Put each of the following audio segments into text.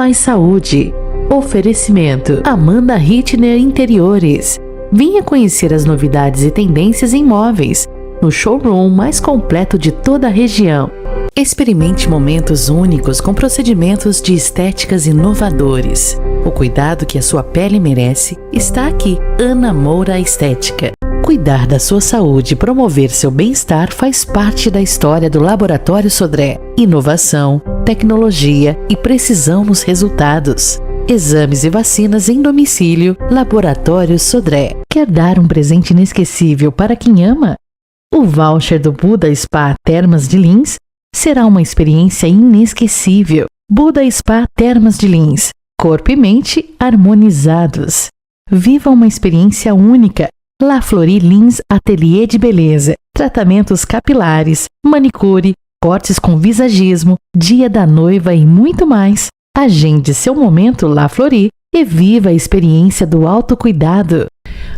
Mais Saúde. Oferecimento Amanda Hittner Interiores. Venha conhecer as novidades e tendências em móveis no showroom mais completo de toda a região. Experimente momentos únicos com procedimentos de estéticas inovadores. O cuidado que a sua pele merece está aqui. Ana Moura Estética. Cuidar da sua saúde e promover seu bem-estar faz parte da história do Laboratório Sodré. Inovação, tecnologia e precisão nos resultados. Exames e vacinas em domicílio. Laboratório Sodré. Quer dar um presente inesquecível para quem ama? O voucher do Buda Spa Termas de Lins será uma experiência inesquecível. Buda Spa Termas de Lins. Corpo e mente harmonizados. Viva uma experiência única. La Flori Lins Ateliê de Beleza. Tratamentos capilares, manicure, cortes com visagismo, dia da noiva e muito mais. Agende seu momento La Flori e viva a experiência do autocuidado.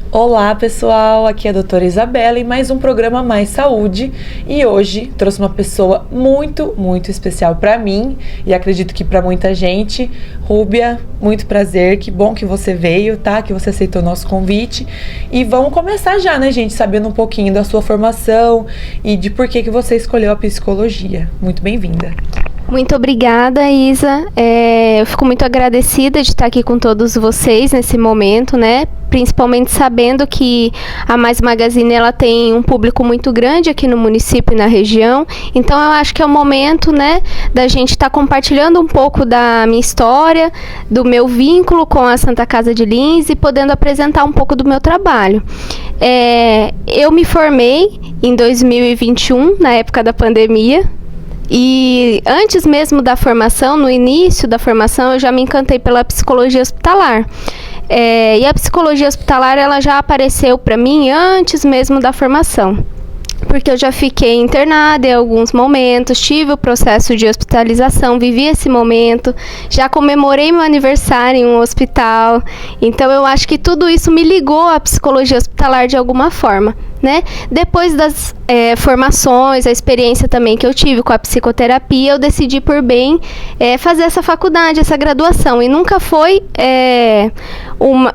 Olá pessoal, aqui é a doutora Isabela em mais um programa Mais Saúde e hoje trouxe uma pessoa muito especial para mim e acredito que para muita gente. Rúbia, muito prazer, que bom que você veio, tá? Que você aceitou o nosso convite e vamos começar já, né gente, sabendo um pouquinho da sua formação e de por que você escolheu a psicologia. Muito bem-vinda. Muito obrigada, Isa. Eu fico muito agradecida de estar aqui com todos vocês nesse momento, né? Principalmente sabendo que a Mais Magazine ela tem um público muito grande aqui no município e na região. Então eu acho que é o momento, né, da gente estar compartilhando um pouco da minha história, do meu vínculo com a Santa Casa de Lins e podendo apresentar um pouco do meu trabalho. Eu me formei em 2021, na época da pandemia. E antes mesmo da formação, no início da formação, eu já me encantei pela psicologia hospitalar. E a psicologia hospitalar ela já apareceu para mim antes mesmo da formação. Porque eu já fiquei internada em alguns momentos, tive o processo de hospitalização, vivi esse momento, já comemorei meu aniversário em um hospital. Então eu acho que tudo isso me ligou à psicologia hospitalar de alguma forma, né? Depois das formações, a experiência também que eu tive com a psicoterapia, eu decidi por bem fazer essa faculdade, essa graduação. E nunca foi,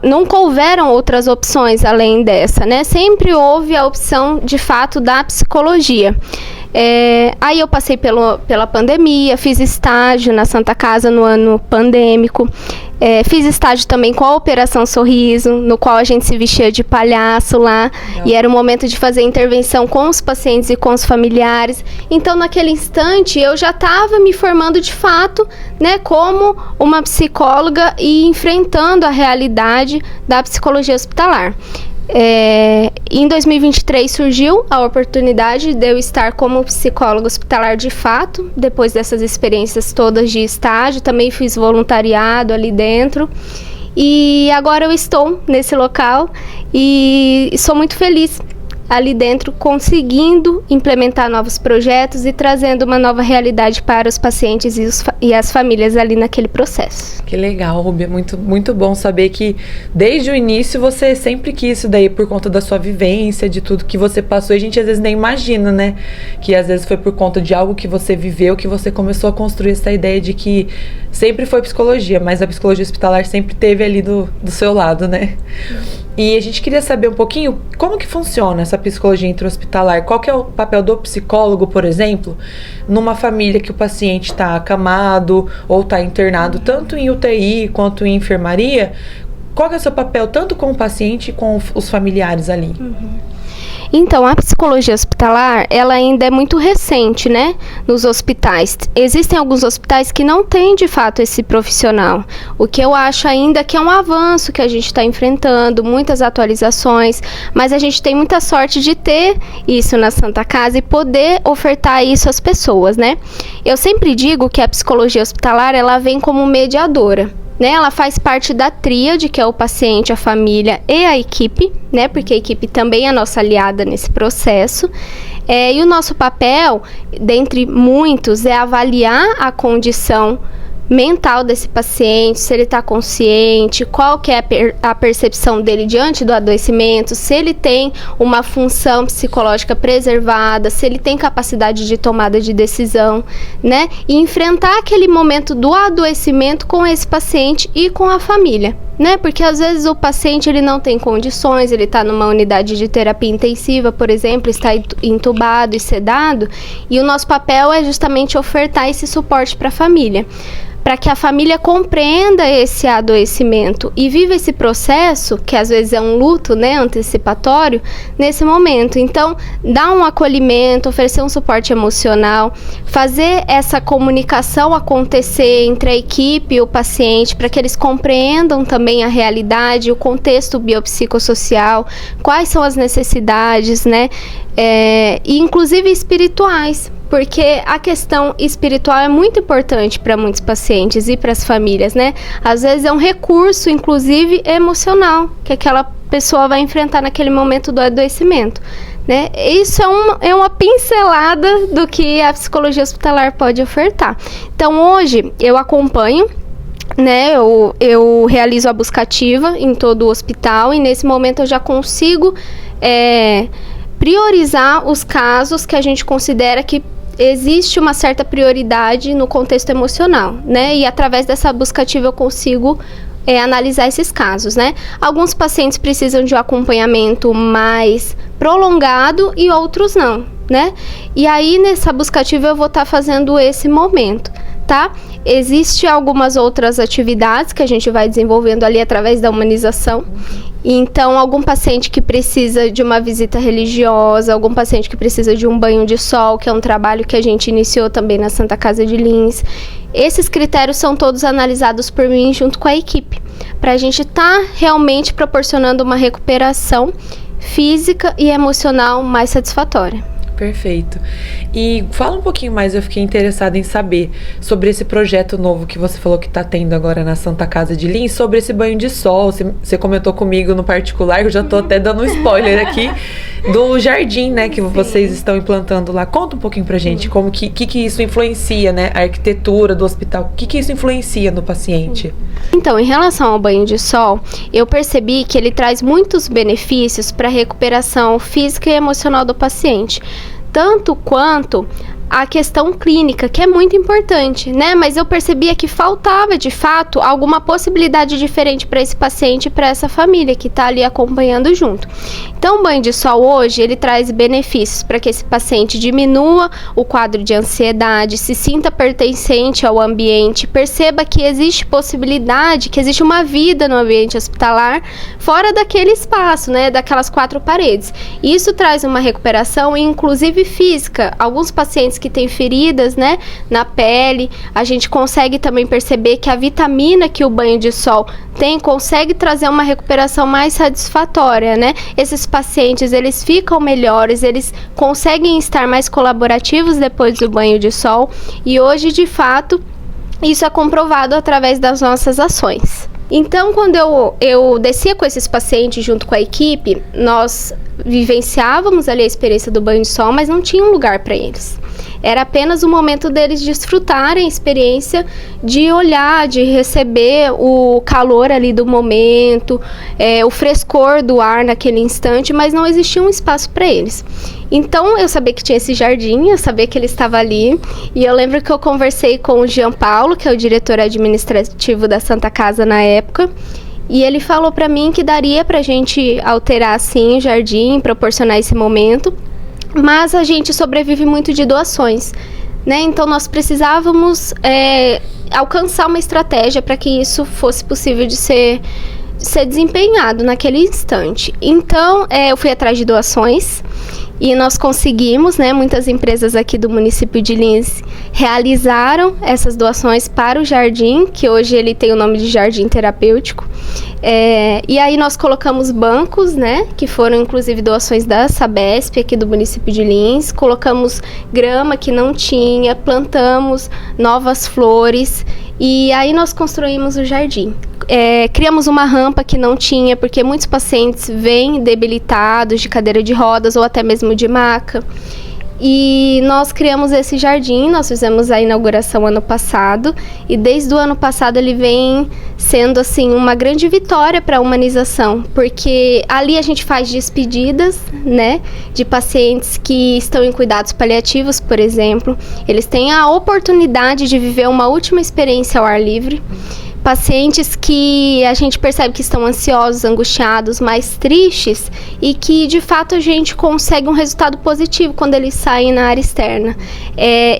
nunca houveram outras opções além dessa, né? Sempre houve a opção, de fato, da psicologia. Aí eu passei pela pandemia, fiz estágio na Santa Casa no ano pandêmico, fiz estágio também com a Operação Sorriso, no qual a gente se vestia de palhaço lá, e era o momento de fazer intervenção com os pacientes e com os familiares. Então naquele instante eu já estava me formando de fato, né, como uma psicóloga e enfrentando a realidade da psicologia hospitalar. Em 2023 surgiu a oportunidade de eu estar como psicóloga hospitalar de fato, depois dessas experiências todas de estágio, também fiz voluntariado ali dentro e agora eu estou nesse local e sou muito feliz ali dentro, conseguindo implementar novos projetos e trazendo uma nova realidade para os pacientes e as famílias ali naquele processo. Que legal, Rúbia, muito bom saber que desde o início você sempre quis isso daí por conta da sua vivência, de tudo que você passou, e a gente às vezes nem imagina, né, que às vezes foi por conta de algo que você viveu, que você começou a construir essa ideia de que sempre foi psicologia, mas a psicologia hospitalar sempre teve ali do seu lado, né? E a gente queria saber um pouquinho como que funciona essa psicologia intra-hospitalar. Qual que é o papel do psicólogo, por exemplo, numa família que o paciente está acamado ou está internado, tanto em UTI quanto em enfermaria. Qual que é o seu papel tanto com o paciente e com os familiares ali? Então, a psicologia hospitalar, ela ainda é muito recente, né, nos hospitais. Existem alguns hospitais que não têm, de fato, esse profissional. O que eu acho ainda que é um avanço que a gente está enfrentando, muitas atualizações, mas a gente tem muita sorte de ter isso na Santa Casa e poder ofertar isso às pessoas, né? Eu sempre digo que a psicologia hospitalar, ela vem como mediadora. Né, ela faz parte da tríade, que é o paciente, a família e a equipe, né, porque a equipe também é nossa aliada nesse processo. E o nosso papel, dentre muitos, é avaliar a condição mental desse paciente, se ele está consciente, qual que é a percepção dele diante do adoecimento, se ele tem uma função psicológica preservada, se ele tem capacidade de tomada de decisão, né? E enfrentar aquele momento do adoecimento com esse paciente e com a família, né? Porque às vezes o paciente ele não tem condições, ele está numa unidade de terapia intensiva, por exemplo, está entubado e sedado, e o nosso papel é justamente ofertar esse suporte para a família, para que a família compreenda esse adoecimento e viva esse processo, que às vezes é um luto, né, antecipatório, nesse momento. Então, dar um acolhimento, oferecer um suporte emocional, fazer essa comunicação acontecer entre a equipe e o paciente, para que eles compreendam também a realidade, o contexto biopsicossocial, quais são as necessidades, né, e inclusive espirituais, porque a questão espiritual é muito importante para muitos pacientes e para as famílias, né? Às vezes é um recurso, inclusive emocional, que aquela pessoa vai enfrentar naquele momento do adoecimento, né? Isso é uma pincelada do que a psicologia hospitalar pode ofertar. Então, hoje, eu acompanho, né? Eu realizo a busca ativa em todo o hospital, e nesse momento eu já consigo priorizar os casos que a gente considera que existe uma certa prioridade no contexto emocional, né? E através dessa busca ativa eu consigo analisar esses casos, né? Alguns pacientes precisam de um acompanhamento mais prolongado e outros não, né? E aí nessa busca ativa eu vou estar fazendo esse momento, tá? Existem algumas outras atividades que a gente vai desenvolvendo ali através da humanização. Então, algum paciente que precisa de uma visita religiosa, algum paciente que precisa de um banho de sol, que é um trabalho que a gente iniciou também na Santa Casa de Lins. Esses critérios são todos analisados por mim junto com a equipe, para a gente estar realmente proporcionando uma recuperação física e emocional mais satisfatória. Perfeito. E fala um pouquinho mais, eu fiquei interessada em saber sobre esse projeto novo que você falou que está tendo agora na Santa Casa de Lins, sobre esse banho de sol. Você comentou comigo no particular, eu já estou até dando um spoiler aqui, do jardim, né, que vocês estão implantando lá. Conta um pouquinho pra gente como que isso influencia, né, a arquitetura do hospital, o que isso influencia no paciente? Então, em relação ao banho de sol, eu percebi que ele traz muitos benefícios para a recuperação física e emocional do paciente, tanto quanto a questão clínica, que é muito importante, né? Mas eu percebia que faltava, de fato, alguma possibilidade diferente para esse paciente e para essa família que está ali acompanhando junto. Então, o banho de sol hoje, ele traz benefícios para que esse paciente diminua o quadro de ansiedade, se sinta pertencente ao ambiente, perceba que existe possibilidade, que existe uma vida no ambiente hospitalar, fora daquele espaço, né? Daquelas 4 paredes. Isso traz uma recuperação, inclusive física. Alguns pacientes que tem feridas, né, na pele, a gente consegue também perceber que a vitamina que o banho de sol tem consegue trazer uma recuperação mais satisfatória, né? Esses pacientes, eles ficam melhores, eles conseguem estar mais colaborativos depois do banho de sol, e hoje, de fato, isso é comprovado através das nossas ações. Então, quando eu descia com esses pacientes junto com a equipe, nós vivenciávamos ali a experiência do banho de sol, mas não tinha um lugar para eles. Era apenas o momento deles desfrutarem a experiência de olhar, de receber o calor ali do momento, o frescor do ar naquele instante, mas não existia um espaço para eles. Então, eu sabia que tinha esse jardim, eu sabia que ele estava ali, e eu lembro que eu conversei com o Jean Paulo, que é o diretor administrativo da Santa Casa na época, e ele falou para mim que daria para a gente alterar, sim, o jardim, proporcionar esse momento, mas a gente sobrevive muito de doações, né? Então, nós precisávamos alcançar uma estratégia para que isso fosse possível de ser desempenhado naquele instante. Então, eu fui atrás de doações e nós conseguimos, né? Muitas empresas aqui do município de Lins realizaram essas doações para o jardim, que hoje ele tem o nome de Jardim Terapêutico. E aí nós colocamos bancos, né? Que foram inclusive doações da Sabesp aqui do município de Lins. Colocamos grama que não tinha, plantamos novas flores e aí nós construímos o jardim. Criamos uma rampa que não tinha, porque muitos pacientes vêm debilitados de cadeira de rodas ou até mesmo de maca. E nós criamos esse jardim, nós fizemos a inauguração ano passado, e desde o ano passado ele vem sendo assim uma grande vitória para a humanização, porque ali a gente faz despedidas, né, de pacientes que estão em cuidados paliativos, por exemplo. Eles têm a oportunidade de viver uma última experiência ao ar livre. Pacientes que a gente percebe que estão ansiosos, angustiados, mais tristes, e que de fato a gente consegue um resultado positivo quando eles saem na área externa.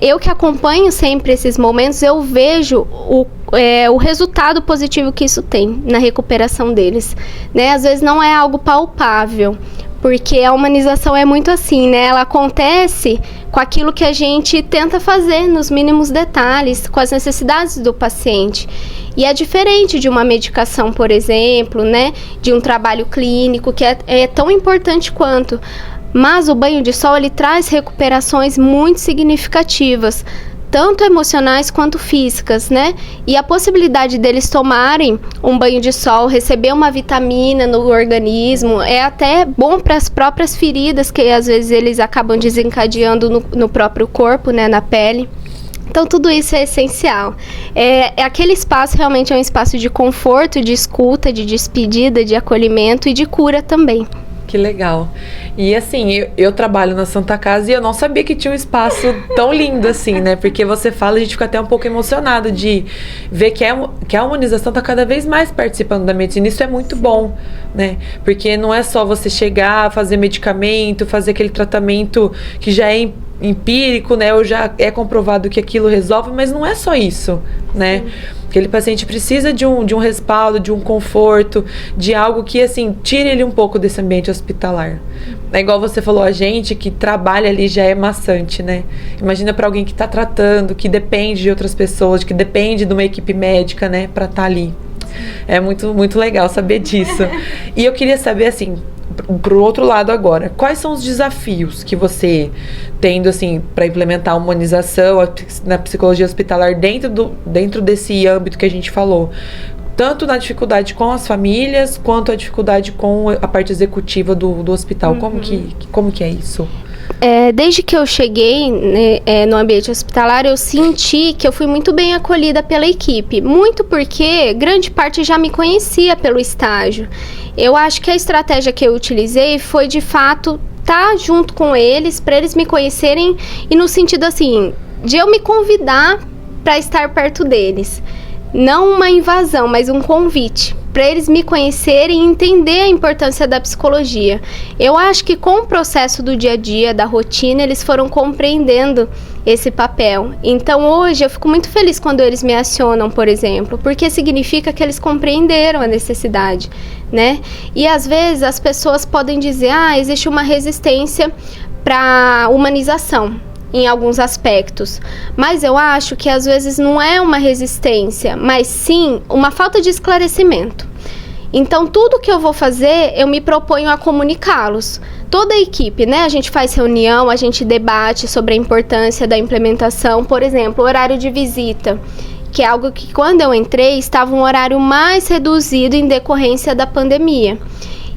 Eu que acompanho sempre esses momentos, eu vejo o resultado positivo que isso tem na recuperação deles, né? Às vezes não é algo palpável, porque a humanização é muito assim, né? Ela acontece com aquilo que a gente tenta fazer nos mínimos detalhes, com as necessidades do paciente. E é diferente de uma medicação, por exemplo, né? De um trabalho clínico, que é tão importante quanto. Mas o banho de sol, ele traz recuperações muito significativas, tanto emocionais quanto físicas, né? E a possibilidade deles tomarem um banho de sol, receber uma vitamina no organismo, é até bom para as próprias feridas que às vezes eles acabam desencadeando no próprio corpo, né? Na pele. Então, tudo isso é essencial. Aquele espaço realmente é um espaço de conforto, de escuta, de despedida, de acolhimento e de cura também. Que legal. E assim, eu trabalho na Santa Casa e eu não sabia que tinha um espaço tão lindo assim, né? Porque você fala, a gente fica até um pouco emocionado de ver que a humanização está cada vez mais participando da medicina. Isso é muito bom, né? Porque não é só você chegar, fazer medicamento, fazer aquele tratamento que já é empírico, né? Ou já é comprovado que aquilo resolve, mas não é só isso, né? Sim. Aquele paciente precisa de um respaldo, de um conforto, de algo que, assim, tire ele um pouco desse ambiente hospitalar. É igual você falou, a gente que trabalha ali já é maçante, né? Imagina para alguém que está tratando, que depende de outras pessoas, que depende de uma equipe médica, né? Para estar ali. É muito, muito legal saber disso. E eu queria saber, assim, pro outro lado agora, quais são os desafios que você tendo assim para implementar a humanização na psicologia hospitalar dentro desse âmbito que a gente falou, tanto na dificuldade com as famílias quanto a dificuldade com a parte executiva do hospital. Como que é isso? Desde que eu cheguei, né, no ambiente hospitalar, eu senti que eu fui muito bem acolhida pela equipe. Muito porque grande parte já me conhecia pelo estágio. Eu acho que a estratégia que eu utilizei foi, de fato, estar junto com eles, para eles me conhecerem, e no sentido, assim, de eu me convidar para estar perto deles. Não uma invasão, mas um convite, para eles me conhecerem e entender a importância da psicologia. Eu acho que com o processo do dia a dia, da rotina, eles foram compreendendo esse papel. Então hoje eu fico muito feliz quando eles me acionam, por exemplo, porque significa que eles compreenderam a necessidade, né? E às vezes as pessoas podem dizer, existe uma resistência para humanização em alguns aspectos, mas eu acho que às vezes não é uma resistência, mas sim uma falta de esclarecimento. Então, tudo que eu vou fazer, eu me proponho a comunicá-los. Toda a equipe, né? A gente faz reunião, a gente debate sobre a importância da implementação. Por exemplo, horário de visita, que é algo que quando eu entrei, estava um horário mais reduzido em decorrência da pandemia.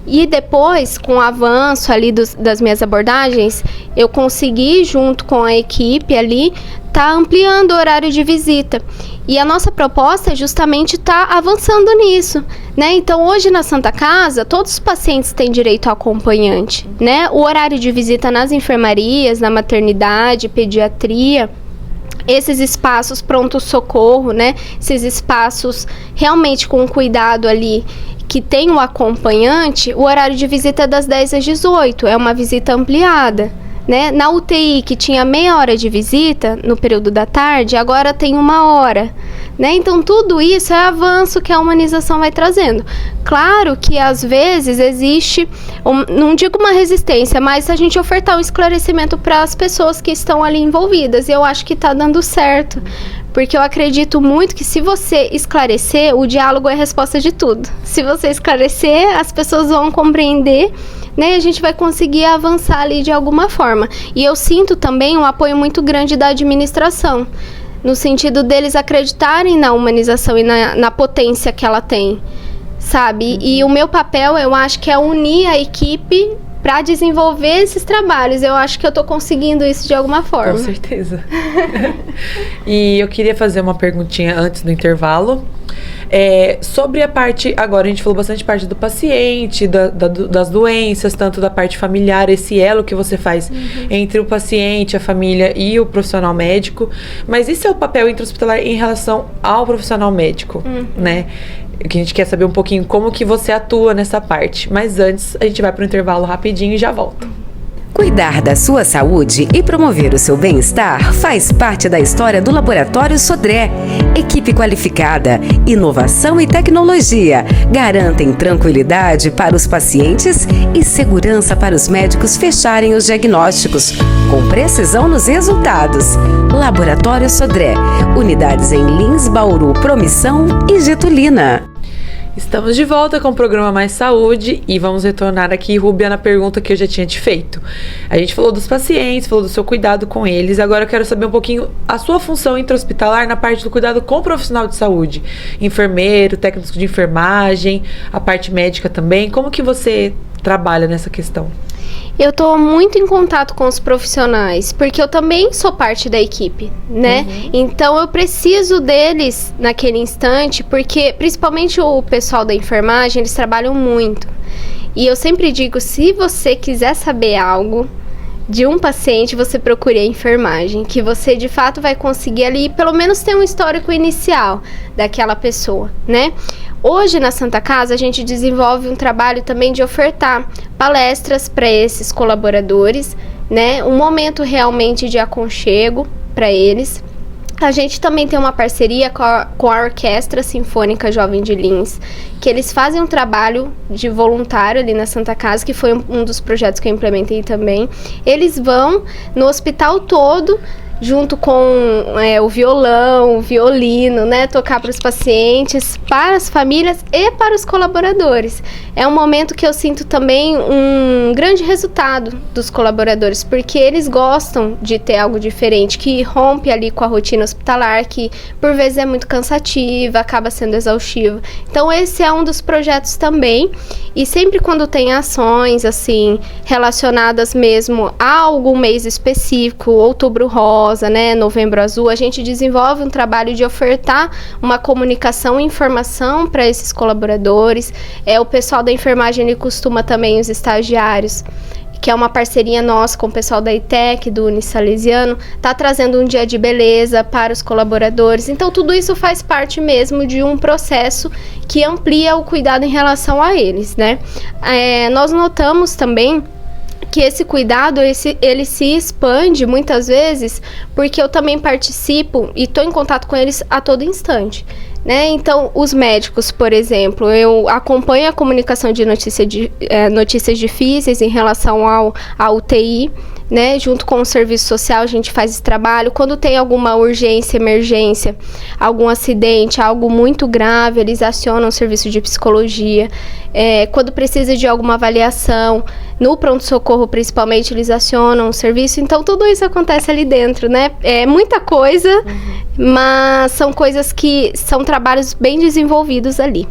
E depois, com o avanço ali das minhas abordagens, eu consegui, junto com a equipe ali, tá ampliando o horário de visita. E a nossa proposta é justamente estar avançando nisso, né? Então, hoje na Santa Casa, todos os pacientes têm direito ao acompanhante, né? O horário de visita nas enfermarias, na maternidade, pediatria, esses espaços pronto-socorro, né? Esses espaços realmente com cuidado ali, que tem o acompanhante, o horário de visita é das 10 às 18, é uma visita ampliada, né? Na UTI, que tinha meia hora de visita no período da tarde, agora tem 1 hora, né? Então, tudo isso é avanço que a humanização vai trazendo. Claro que, às vezes, existe, não digo uma resistência, mas a gente ofertar um esclarecimento para as pessoas que estão ali envolvidas, e eu acho que está dando certo. Porque eu acredito muito que se você esclarecer, o diálogo é a resposta de tudo. Se você esclarecer, as pessoas vão compreender, né? E a gente vai conseguir avançar ali de alguma forma. E eu sinto também um apoio muito grande da administração, no sentido deles acreditarem na humanização e na potência que ela tem, sabe? E o meu papel, eu acho que é unir a equipe para desenvolver esses trabalhos. Eu acho que eu tô conseguindo isso de alguma forma. Com certeza. E eu queria fazer uma perguntinha antes do intervalo. Sobre a parte, agora a gente falou bastante parte do paciente, das doenças, tanto da parte familiar, esse elo que você faz entre o paciente, a família e o profissional médico, mas esse é o papel intra-hospitalar em relação ao profissional médico, né? Que a gente quer saber um pouquinho como que você atua nessa parte, mas antes a gente vai para o intervalo rapidinho e já volta. Cuidar da sua saúde e promover o seu bem-estar faz parte da história do Laboratório Sodré. Equipe qualificada, inovação e tecnologia garantem tranquilidade para os pacientes e segurança para os médicos fecharem os diagnósticos, com precisão nos resultados. Laboratório Sodré, unidades em Lins, Bauru, Promissão e Getulina. Estamos de volta com o programa Mais Saúde e vamos retornar aqui, Rúbia, na pergunta que eu já tinha te feito. A gente falou dos pacientes, falou do seu cuidado com eles, agora eu quero saber um pouquinho a sua função intra-hospitalar na parte do cuidado com o profissional de saúde. Enfermeiro, técnico de enfermagem, a parte médica também. Como que você trabalha nessa questão? Eu tô muito em contato com os profissionais, porque eu também sou parte da equipe, né? Então eu preciso deles naquele instante, porque principalmente o pessoal da enfermagem, eles trabalham muito. E eu sempre digo, se você quiser saber algo de um paciente, você procure a enfermagem, que você de fato vai conseguir ali, pelo menos ter um histórico inicial daquela pessoa, né? Hoje na Santa Casa a gente desenvolve um trabalho também de ofertar palestras para esses colaboradores, né? Um momento realmente de aconchego para eles. A gente também tem uma parceria com a Orquestra Sinfônica Jovem de Lins, que eles fazem um trabalho de voluntário ali na Santa Casa, que foi um dos projetos que eu implementei também. Eles vão no hospital todo, junto com o violão, o violino, né, tocar para os pacientes, para as famílias e para os colaboradores. É um momento que eu sinto também um grande resultado dos colaboradores, porque eles gostam de ter algo diferente, que rompe ali com a rotina hospitalar, que por vezes é muito cansativa, acaba sendo exaustiva. Então esse é um dos projetos também, e sempre quando tem ações assim relacionadas mesmo a algum mês específico, Outubro Rosa, né, Novembro Azul, a gente desenvolve um trabalho de ofertar uma comunicação e informação para esses colaboradores. O pessoal da enfermagem, ele costuma também, os estagiários, que é uma parceria nossa com o pessoal da ITEC, do Unisalesiano, tá trazendo um dia de beleza para os colaboradores. Então tudo isso faz parte mesmo de um processo que amplia o cuidado em relação a eles, né? Nós notamos também que esse cuidado, ele se expande muitas vezes, porque eu também participo e estou em contato com eles a todo instante, né? Então, os médicos, por exemplo, eu acompanho a comunicação de notícias difíceis em relação à UTI, né? Junto com o serviço social, a gente faz esse trabalho. Quando tem alguma urgência, emergência, algum acidente, algo muito grave, eles acionam o serviço de psicologia. Quando precisa de alguma avaliação, no pronto-socorro principalmente, eles acionam o serviço. Então tudo isso acontece ali dentro, né? É muita coisa, mas são coisas que são trabalhos bem desenvolvidos ali.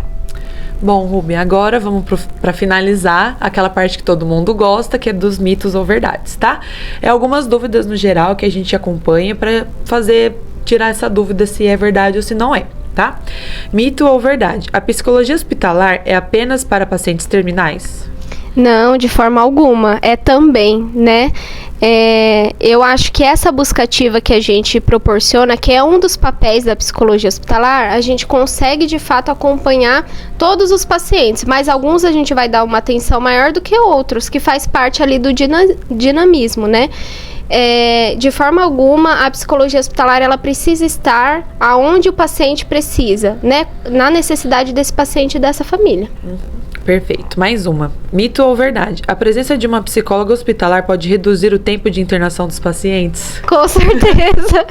Bom, Rubem, agora vamos para finalizar aquela parte que todo mundo gosta, que é dos mitos ou verdades, tá? Algumas dúvidas no geral que a gente acompanha para tirar essa dúvida se é verdade ou se não é, tá? Mito ou verdade? A psicologia hospitalar é apenas para pacientes terminais? Não, de forma alguma. É também, né? Eu acho que essa busca ativa que a gente proporciona, que é um dos papéis da psicologia hospitalar, a gente consegue de fato acompanhar todos os pacientes, mas alguns a gente vai dar uma atenção maior do que outros, que faz parte ali do dinamismo, né? De forma alguma, a psicologia hospitalar, ela precisa estar aonde o paciente precisa, né? Na necessidade desse paciente e dessa família. Perfeito. Mais uma. Mito ou verdade? A presença de uma psicóloga hospitalar pode reduzir o tempo de internação dos pacientes? Com certeza.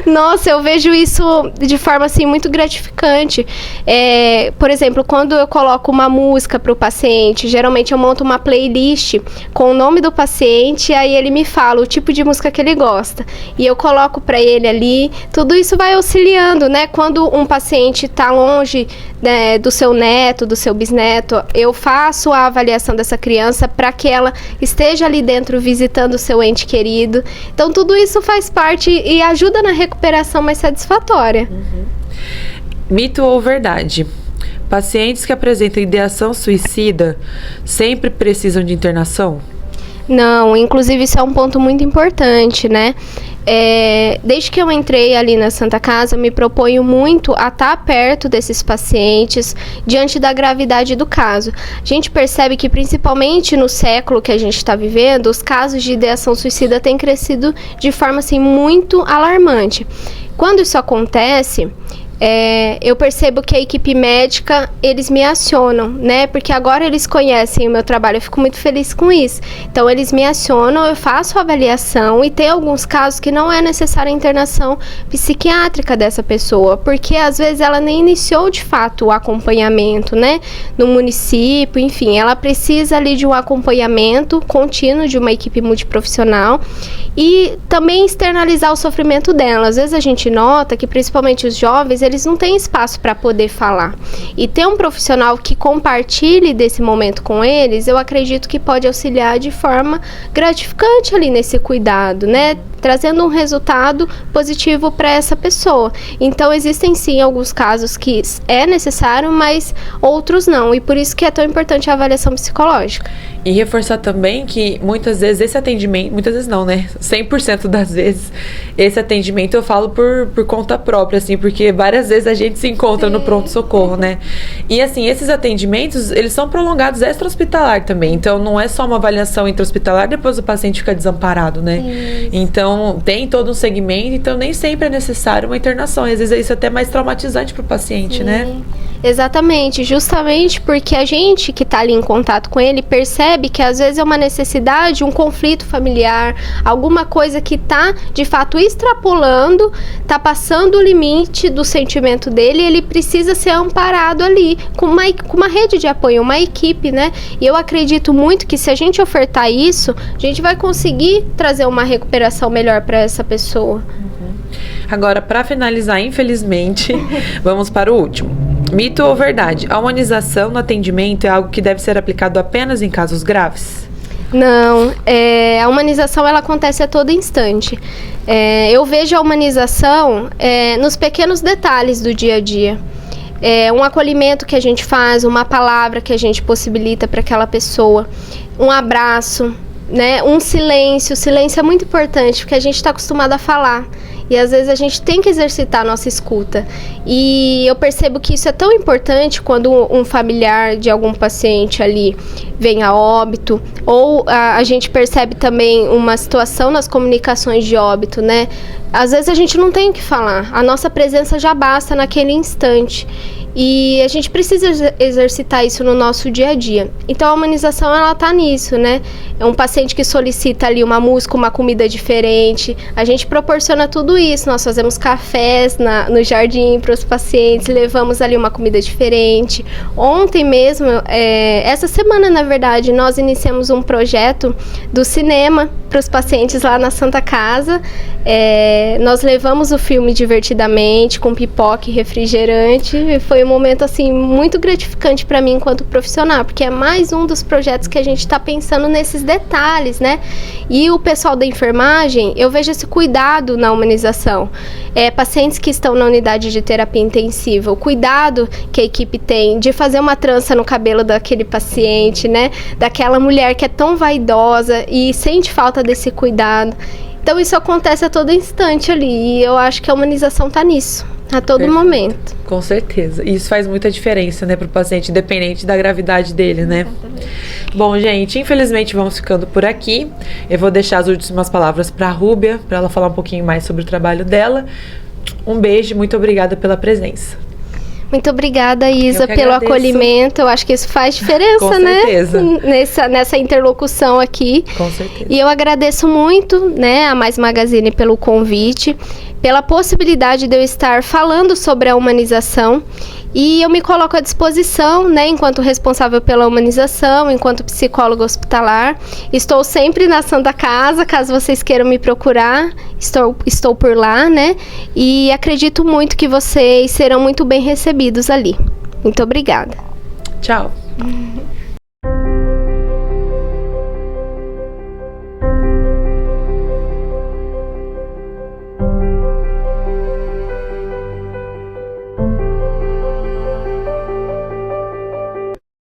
Nossa, eu vejo isso de forma, assim, muito gratificante. Por exemplo, quando eu coloco uma música para o paciente, geralmente eu monto uma playlist com o nome do paciente, aí ele me fala o tipo de música que ele gosta. E eu coloco para ele ali, tudo isso vai auxiliando, né? Quando um paciente está longe, né, do seu neto, do seu bisneto, eu faço a avaliação dessa criança para que ela esteja ali dentro visitando o seu ente querido. Então, tudo isso faz parte e ajuda na recuperação mais satisfatória. Mito ou verdade? Pacientes que apresentam ideação suicida sempre precisam de internação? Não, inclusive isso é um ponto muito importante, né? Desde que eu entrei ali na Santa Casa, eu me proponho muito a estar perto desses pacientes diante da gravidade do caso. A gente percebe que, principalmente no século que a gente está vivendo, os casos de ideação suicida têm crescido de forma assim, muito alarmante. Quando isso acontece, eu percebo que a equipe médica, eles me acionam, né? Porque agora eles conhecem o meu trabalho, eu fico muito feliz com isso. Então, eles me acionam, eu faço a avaliação e tem alguns casos que não é necessária a internação psiquiátrica dessa pessoa, porque às vezes ela nem iniciou de fato o acompanhamento, né? No município, enfim, ela precisa ali de um acompanhamento contínuo de uma equipe multiprofissional e também externalizar o sofrimento dela. Às vezes a gente nota que, principalmente os jovens, eles não têm espaço para poder falar. E ter um profissional que compartilhe desse momento com eles, eu acredito que pode auxiliar de forma gratificante ali nesse cuidado, né? Trazendo um resultado positivo para essa pessoa. Então, existem sim alguns casos que é necessário, mas outros não. E por isso que é tão importante a avaliação psicológica. E reforçar também que muitas vezes esse atendimento, muitas vezes não, né? 100% das vezes, esse atendimento eu falo por conta própria, assim, porque várias vezes a gente se encontra no pronto-socorro, né? E assim, esses atendimentos, eles são prolongados extra-hospitalar também. Então, não é só uma avaliação intra-hospitalar, depois o paciente fica desamparado, né? Isso. Então, tem todo um segmento, então nem sempre é necessário uma internação. E às vezes isso é até mais traumatizante para o paciente, né? Exatamente, justamente porque a gente que está ali em contato com ele percebe que às vezes é uma necessidade, um conflito familiar, alguma coisa que está de fato extrapolando, está passando o limite do sentimento dele, e ele precisa ser amparado ali com uma rede de apoio, uma equipe, né? E eu acredito muito que se a gente ofertar isso, a gente vai conseguir trazer uma recuperação melhor para essa pessoa. Agora, para finalizar, infelizmente, vamos para o último. Mito ou verdade? A humanização no atendimento é algo que deve ser aplicado apenas em casos graves? Não, a humanização ela acontece a todo instante. Eu vejo a humanização nos pequenos detalhes do dia a dia. Um acolhimento que a gente faz, uma palavra que a gente possibilita para aquela pessoa, um abraço, né? Um silêncio. O silêncio é muito importante porque a gente está acostumado a falar. E às vezes a gente tem que exercitar a nossa escuta. E eu percebo que isso é tão importante quando um familiar de algum paciente ali vem a óbito, ou a gente percebe também uma situação nas comunicações de óbito, né? Às vezes a gente não tem o que falar, a nossa presença já basta naquele instante. E a gente precisa exercitar isso no nosso dia a dia. Então a humanização, ela tá nisso, né? É um paciente que solicita ali uma música, uma comida diferente. A gente proporciona tudo isso. Nós fazemos cafés no jardim para os pacientes, levamos ali uma comida diferente. Ontem mesmo, essa semana na verdade, nós iniciamos um projeto do cinema para os pacientes lá na Santa Casa. Nós levamos o filme divertidamente, com pipoca e refrigerante. Foi um momento assim muito gratificante para mim enquanto profissional, porque é mais um dos projetos que a gente está pensando nesses detalhes, né? E o pessoal da enfermagem, eu vejo esse cuidado na humanização. Pacientes que estão na unidade de terapia intensiva, o cuidado que a equipe tem de fazer uma trança no cabelo daquele paciente, né? Daquela mulher que é tão vaidosa e sente falta desse cuidado. Então isso acontece a todo instante ali, e eu acho que a humanização está nisso, a todo momento. Com certeza. E isso faz muita diferença, né, para o paciente, independente da gravidade dele, né? Exatamente. Bom, gente, infelizmente vamos ficando por aqui. Eu vou deixar as últimas palavras para a Rúbia, para ela falar um pouquinho mais sobre o trabalho dela. Um beijo, muito obrigada pela presença. Muito obrigada, Isa, pelo agradeço. acolhimento. Eu acho que isso faz diferença, Com certeza. né? Nessa interlocução aqui. Com certeza. E eu agradeço muito, né, a Mais Magazine pelo convite, pela possibilidade de eu estar falando sobre a humanização. E eu me coloco à disposição, né, enquanto responsável pela humanização, enquanto psicóloga hospitalar. Estou sempre na Santa Casa, caso vocês queiram me procurar, estou por lá, né? E acredito muito que vocês serão muito bem recebidos ali. Muito obrigada. Tchau.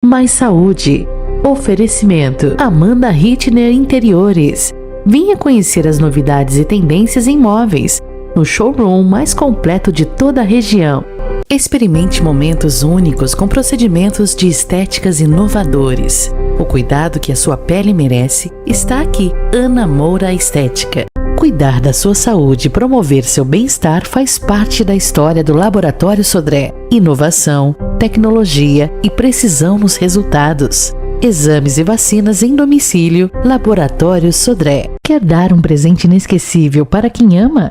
Mais saúde. Oferecimento. Amanda Hitner Interiores. Venha conhecer as novidades e tendências em móveis no showroom mais completo de toda a região. Experimente momentos únicos com procedimentos de estéticas inovadores. O cuidado que a sua pele merece está aqui. Ana Moura Estética. Cuidar da sua saúde e promover seu bem-estar faz parte da história do Laboratório Sodré. Inovação, tecnologia e precisão nos resultados. Exames e vacinas em domicílio. Laboratório Sodré. Quer dar um presente inesquecível para quem ama?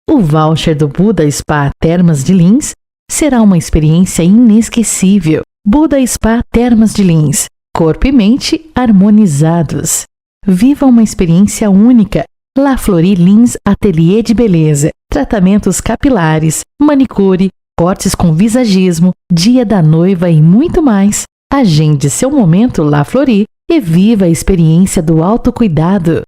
O voucher do Buda Spa Termas de Lins será uma experiência inesquecível. Buda Spa Termas de Lins. Corpo e mente harmonizados. Viva uma experiência única. La Flori Lins Ateliê de Beleza. Tratamentos capilares, manicure, cortes com visagismo, dia da noiva e muito mais. Agende seu momento La Flori e viva a experiência do autocuidado.